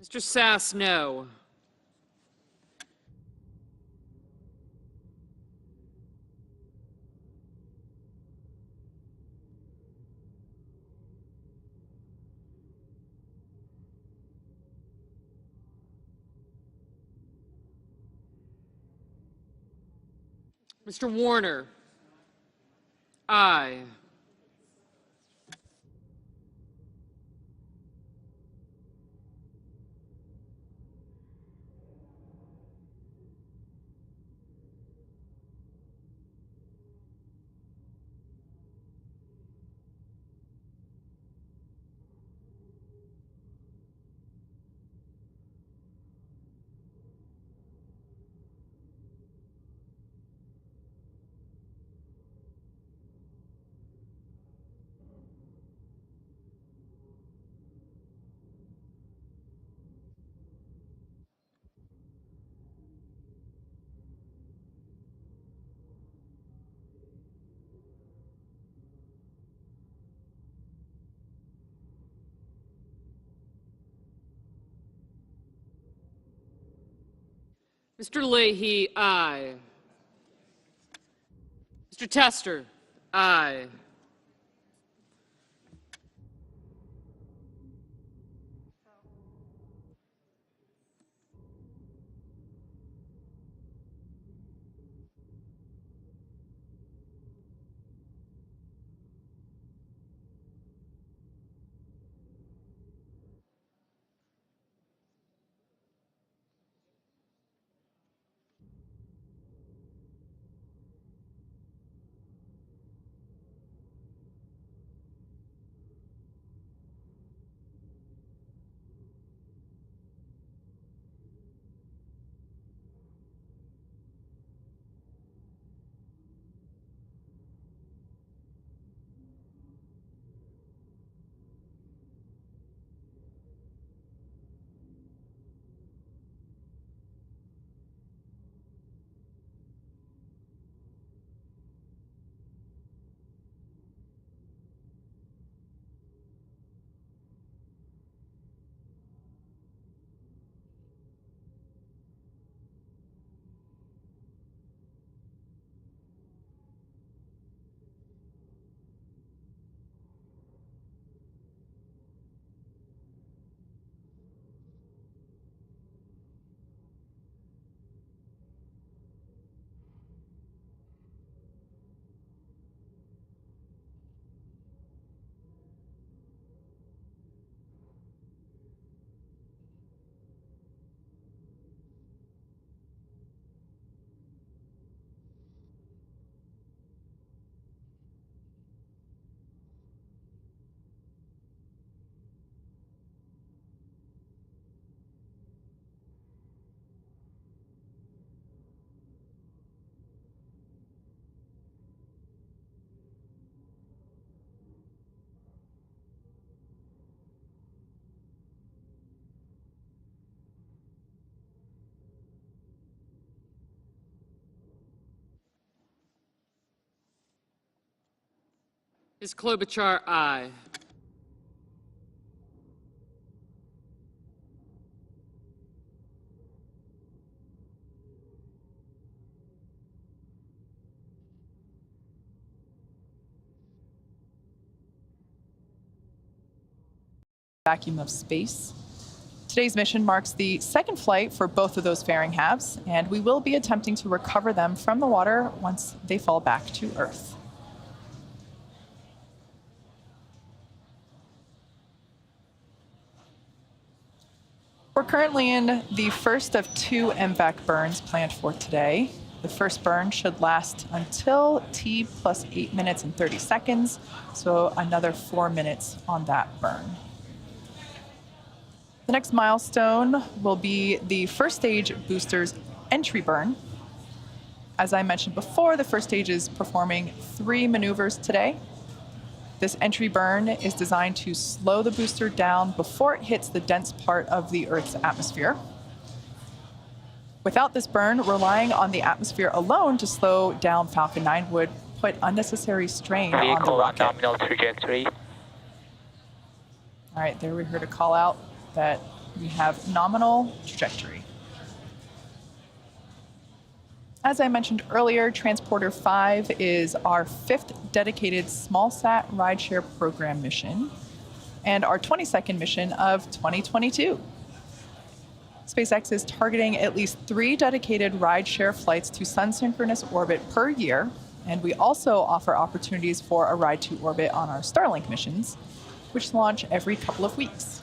Mr. Sass, no. Mr. Warner, aye. Mr. Leahy, aye. Mr. Tester, aye. Ms. Klobuchar, aye. Vacuum of space. Today's mission marks the second flight for both of those fairing halves, and we will be attempting to recover them from the water once they fall back to Earth. We're currently in the first of 2 MVAC burns planned for today. The first burn should last until T plus 8 minutes and 30 seconds, so another 4 minutes on that burn. The next milestone will be the first stage booster's entry burn. As I mentioned before, the first stage is performing 3 maneuvers today. This entry burn is designed to slow the booster down before it hits the dense part of the Earth's atmosphere. Without this burn, relying on the atmosphere alone to slow down Falcon 9 would put unnecessary strain on the rocket. Nominal trajectory. All right, there we heard a call out that we have nominal trajectory. As I mentioned earlier, Transporter 5 is our 5th dedicated small-sat rideshare program mission and our 22nd mission of 2022. SpaceX is targeting at least 3 dedicated rideshare flights to sun-synchronous orbit per year, and we also offer opportunities for a ride to orbit on our Starlink missions, which launch every couple of weeks.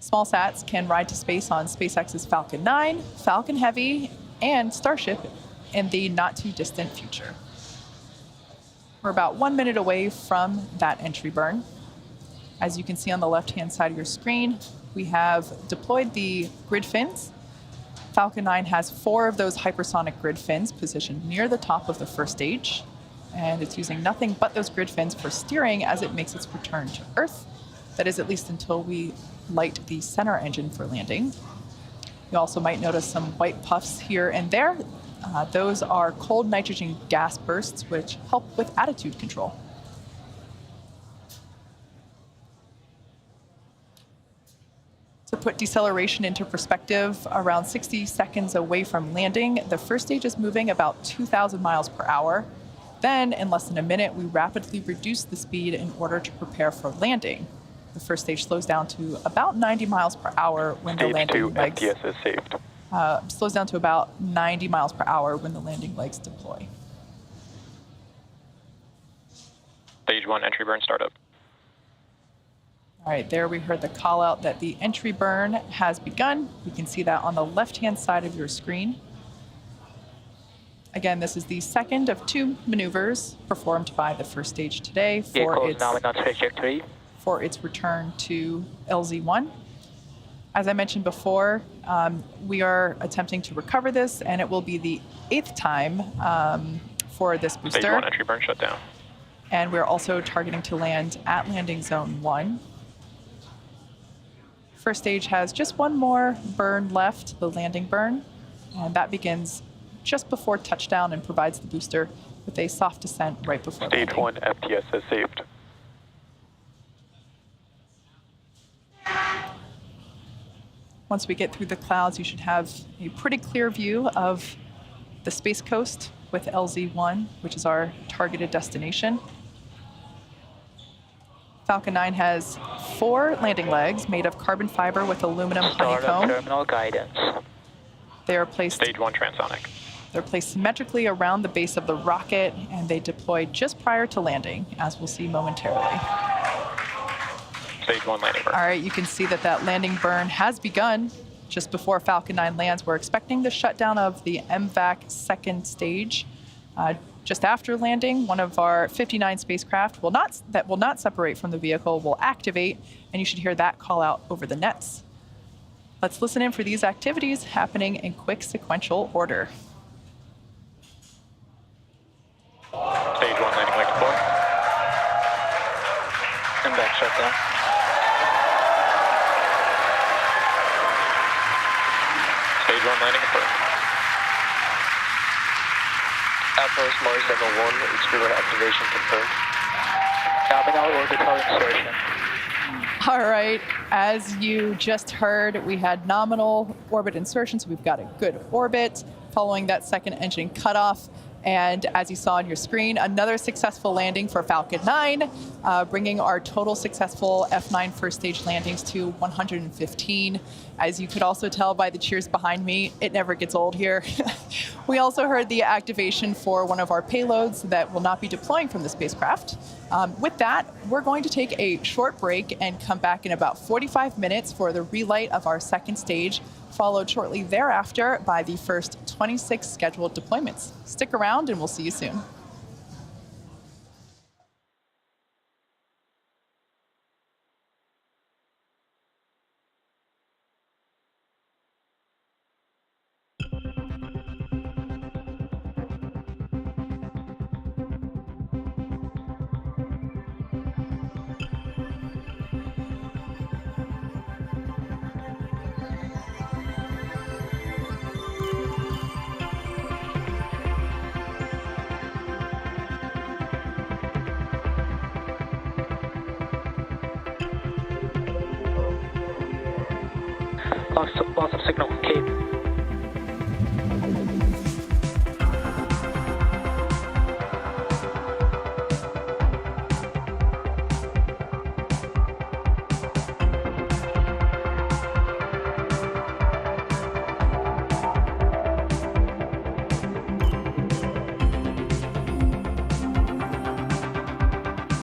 Small sats can ride to space on SpaceX's Falcon 9, Falcon Heavy, and Starship in the not-too-distant future. We're about 1 minute away from that entry burn. As you can see on the left-hand side of your screen, we have deployed the grid fins. Falcon 9 has 4 of those hypersonic grid fins positioned near the top of the first stage, and it's using nothing but those grid fins for steering as it makes its return to Earth. That is, at least until we light the center engine for landing. You also might notice some white puffs here and there. Those are cold nitrogen gas bursts, which help with attitude control. To put deceleration into perspective, around 60 seconds away from landing, the first stage is moving about 2,000 miles per hour. Then, in less than a minute, we rapidly reduce the speed in order to prepare for landing. The first stage slows down to about 90 miles per hour when the landing legs... Stage 2 FTS is saved. Slows down to about 90 miles per hour when the landing legs deploy. Stage 1 entry burn startup. All right, there we heard the call out that the entry burn has begun. You can see that on the left-hand side of your screen. Again, this is the second of 2 maneuvers performed by the first stage today for its return to LZ1. As I mentioned before, we are attempting to recover this, and it will be the 8th time for this booster. Stage 1 entry burn shut down. And we're also targeting to land at landing zone 1. First stage has just 1 more burn left, the landing burn, and that begins just before touchdown and provides the booster with a soft descent right before landing. Stage 1 FTS is saved. Once we get through the clouds, you should have a pretty clear view of the Space Coast with LZ1, which is our targeted destination. Falcon 9 has 4 landing legs made of carbon fiber with aluminum honeycomb. Terminal guidance. They are placed... Stage 1 transonic. They're placed symmetrically around the base of the rocket, and they deploy just prior to landing, as we'll see momentarily. Stage 1 landing burn. All right, you can see that that landing burn has begun just before Falcon 9 lands. We're expecting the shutdown of the MVAC second stage. Just after landing, one of our 59 spacecraft that will not separate from the vehicle will activate, and you should hear that call out over the nets. Let's listen in for these activities happening in quick sequential order. Stage 1 landing leg deploy. MVAC shutdown. Stage 1 landing confirmed. Outpost Mars Level 1, extruder activation confirmed. Nominal orbital insertion. All right, as you just heard, we had nominal orbit insertion, so we've got a good orbit following that second engine cutoff. And as you saw on your screen, another successful landing for Falcon 9, bringing our total successful F9 first stage landings to 115. As you could also tell by the cheers behind me, it never gets old here. We also heard the activation for one of our payloads that will not be deploying from the spacecraft. With that, we're going to take a short break and come back in about 45 minutes for the relight of our second stage, followed shortly thereafter by the first 26 scheduled deployments. Stick around and we'll see you soon. Loss of signal, Cape.